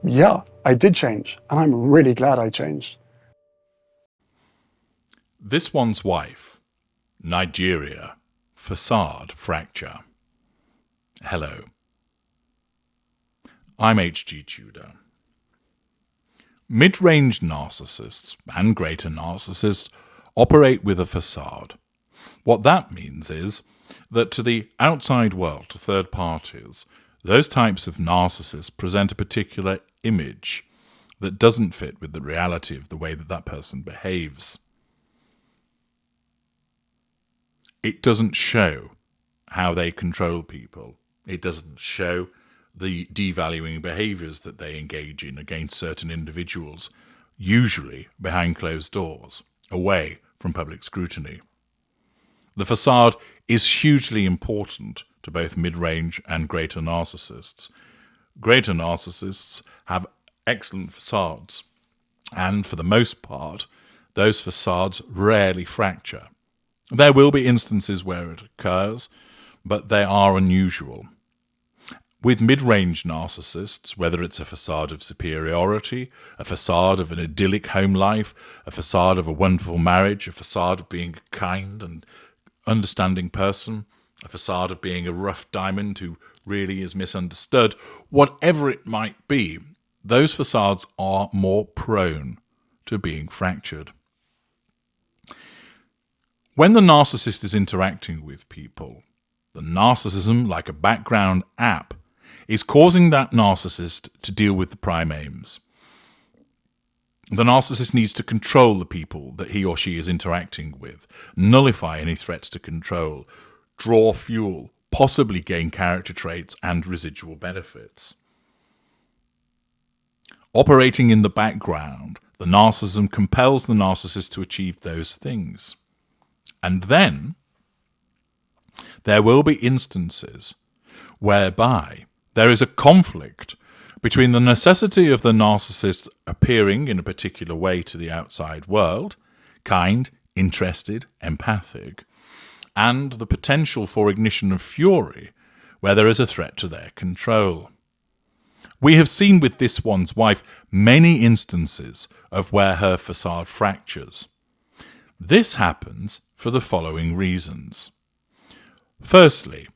Yeah, I did change, and I'm really glad I changed. This one's wife, Nigeria, facade fracture. Hello. I'm H.G. Tudor. Mid-range narcissists and greater narcissists operate with a facade. What that means is that to the outside world, to third parties, those types of narcissists present a particular image that doesn't fit with the reality of the way that that person behaves. It doesn't show how they control people. It doesn't show the devaluing behaviours that they engage in against certain individuals, usually behind closed doors, away from public scrutiny. The facade is hugely important to both mid-range and greater narcissists. Greater narcissists have excellent facades, and for the most part, those facades rarely fracture. There will be instances where it occurs, but they are unusual. With mid-range narcissists, whether it's a facade of superiority, a facade of an idyllic home life, a facade of a wonderful marriage, a facade of being a kind and understanding person, a facade of being a rough diamond who really is misunderstood, whatever it might be, those facades are more prone to being fractured. When the narcissist is interacting with people, the narcissism, like a background app, is causing that narcissist to deal with the prime aims. The narcissist needs to control the people that he or she is interacting with, nullify any threats to control, draw fuel, possibly gain character traits and residual benefits. Operating in the background, the narcissism compels the narcissist to achieve those things. And then there will be instances whereby there is a conflict between the necessity of the narcissist appearing in a particular way to the outside world, kind, interested, empathic, and the potential for ignition of fury where there is a threat to their control. We have seen with this one's wife many instances of where her facade fractures. This happens for the following reasons. Firstly,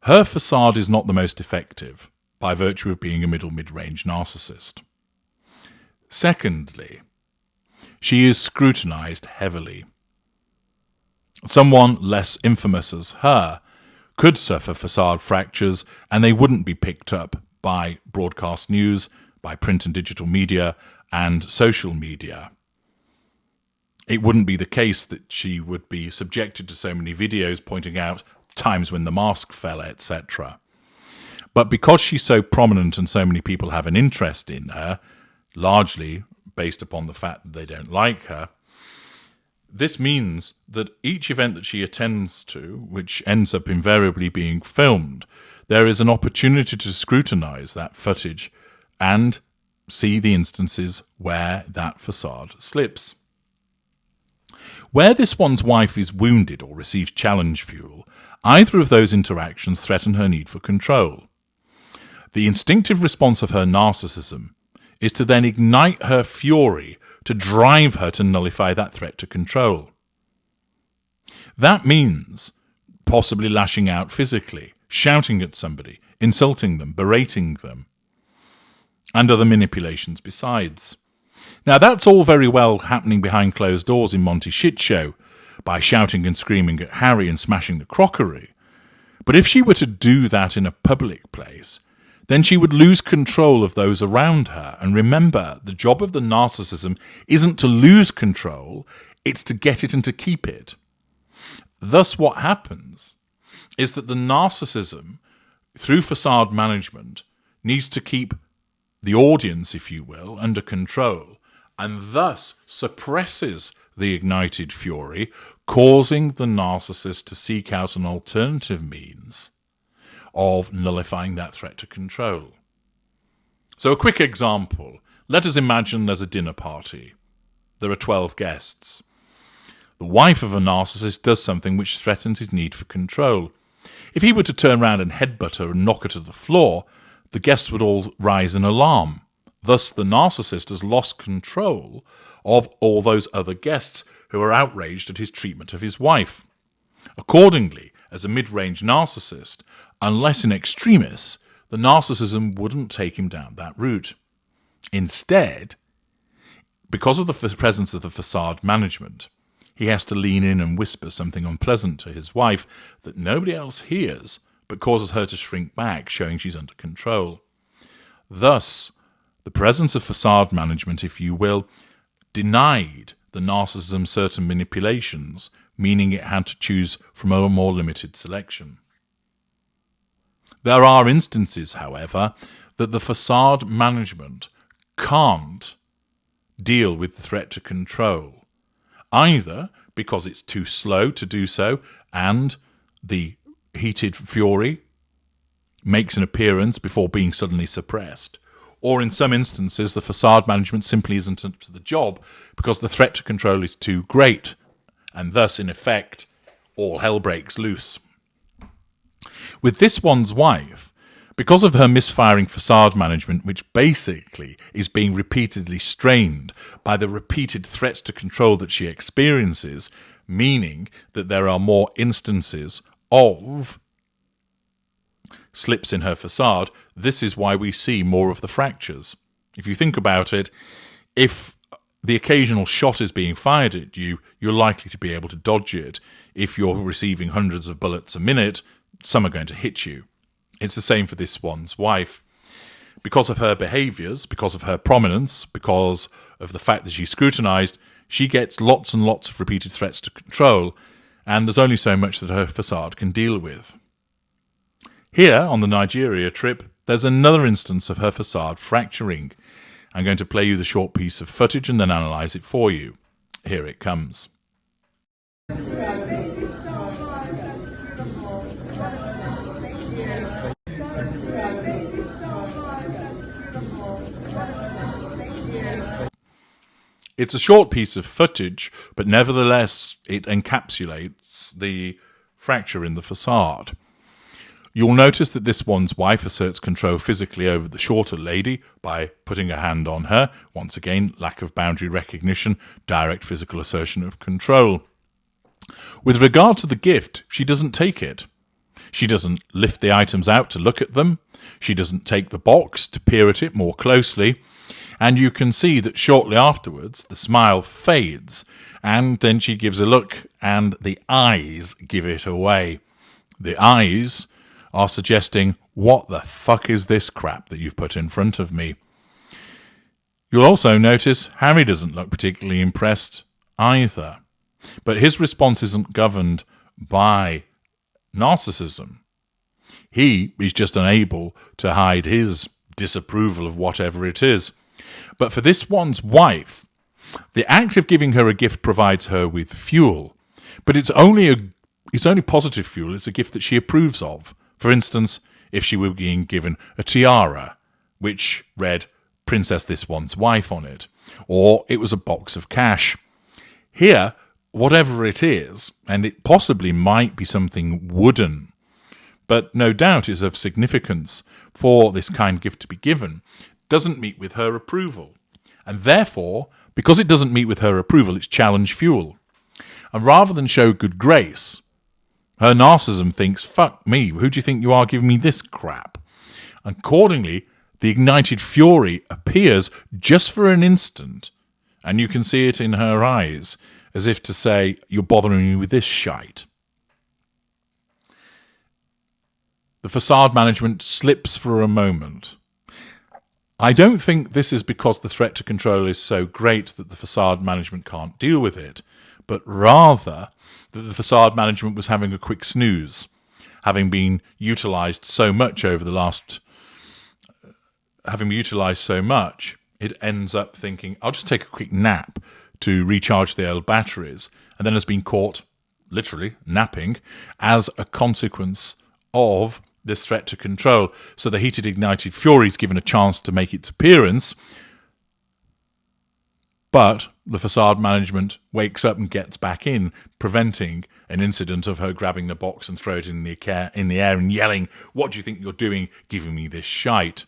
her facade is not the most effective by virtue of being a mid-range narcissist. Secondly, she is scrutinized heavily. Someone less infamous as her could suffer facade fractures and they wouldn't be picked up by broadcast news, by print and digital media, and social media. It wouldn't be the case that she would be subjected to so many videos pointing out times when the mask fell, etc. But because she's so prominent and so many people have an interest in her, largely based upon the fact that they don't like her, this means that each event that she attends to, which ends up invariably being filmed, there is an opportunity to scrutinize that footage and see the instances where that facade slips. Where this one's wife is wounded or receives challenge fuel, either of those interactions threaten her need for control. The instinctive response of her narcissism is to then ignite her fury to drive her to nullify that threat to control. That means possibly lashing out physically, shouting at somebody, insulting them, berating them, and other manipulations besides. Now, that's all very well happening behind closed doors in Monty's shit show by shouting and screaming at Harry and smashing the crockery. But if she were to do that in a public place, then she would lose control of those around her. And remember, the job of the narcissism isn't to lose control, it's to get it and to keep it. Thus, what happens is that the narcissism, through facade management, needs to keep the audience, if you will, under control, and thus suppresses the ignited fury, causing the narcissist to seek out an alternative means of nullifying that threat to control. So a quick example. Let us imagine there's a dinner party. There are 12 guests. The wife of a narcissist does something which threatens his need for control. If he were to turn around and headbutt her and knock her to the floor, the guests would all rise in alarm. Thus, the narcissist has lost control of all those other guests who are outraged at his treatment of his wife. Accordingly, as a mid-range narcissist, unless in extremis, the narcissism wouldn't take him down that route. Instead, because of the presence of the facade management, he has to lean in and whisper something unpleasant to his wife that nobody else hears, but causes her to shrink back, showing she's under control. Thus, the presence of facade management, if you will, denied the narcissism certain manipulations, meaning it had to choose from a more limited selection. There are instances, however, that the facade management can't deal with the threat to control, either because it's too slow to do so and the heated fury makes an appearance before being suddenly suppressed, or in some instances the facade management simply isn't up to the job because the threat to control is too great, and thus, in effect, all hell breaks loose. With this one's wife, because of her misfiring facade management, which basically is being repeatedly strained by the repeated threats to control that she experiences, meaning that there are more instances of slips in her facade, this is why we see more of the fractures. If you think about it, if the occasional shot is being fired at you, you're likely to be able to dodge it. If you're receiving hundreds of bullets a minute, some are going to hit you. It's the same for this one's wife. Because of her behaviours, because of her prominence, because of the fact that she's scrutinised, she gets lots and lots of repeated threats to control, and there's only so much that her facade can deal with. Here, on the Nigeria trip, there's another instance of her facade fracturing. I'm going to play you the short piece of footage and then analyse it for you. Here it comes. It's a short piece of footage, but nevertheless it encapsulates the fracture in the facade. You'll notice that this one's wife asserts control physically over the shorter lady by putting a hand on her. Once again, lack of boundary recognition, direct physical assertion of control. With regard to the gift, she doesn't take it. She doesn't lift the items out to look at them. She doesn't take the box to peer at it more closely. And you can see that shortly afterwards, the smile fades, and then she gives a look, and the eyes give it away. The eyes are suggesting, what the fuck is this crap that you've put in front of me? You'll also notice Harry doesn't look particularly impressed either. But his response isn't governed by narcissism. He is just unable to hide his disapproval of whatever it is. But for this one's wife, the act of giving her a gift provides her with fuel. But it's only positive fuel. It's a gift that she approves of. For instance, if she were being given a tiara, which read Princess This One's Wife on it, or it was a box of cash. Here, whatever it is, and it possibly might be something wooden, but no doubt is of significance for this kind gift to be given, doesn't meet with her approval. And therefore, because it doesn't meet with her approval, it's challenge fuel. And rather than show good grace, her narcissism thinks, fuck me, who do you think you are giving me this crap? Accordingly, the ignited fury appears just for an instant, and you can see it in her eyes, as if to say, you're bothering me with this shite. The facade management slips for a moment. I don't think this is because the threat to control is so great that the facade management can't deal with it, but rather that the facade management was having a quick snooze, having been utilised so much over the last... Having been utilised so much, it ends up thinking, I'll just take a quick nap to recharge the old batteries, and then has been caught, literally, napping, as a consequence of this threat to control. So the heated ignited fury is given a chance to make its appearance, but the facade management wakes up and gets back in, preventing an incident of her grabbing the box and throwing it in the air and yelling, what do you think you're doing, giving me this shite?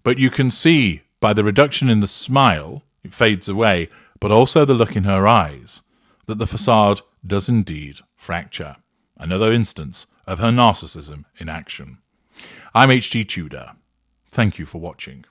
But you can see by the reduction in the smile, it fades away, but also the look in her eyes, that the facade does indeed fracture. Another instance of her narcissism in action. I'm H.G. Tudor. Thank you for watching.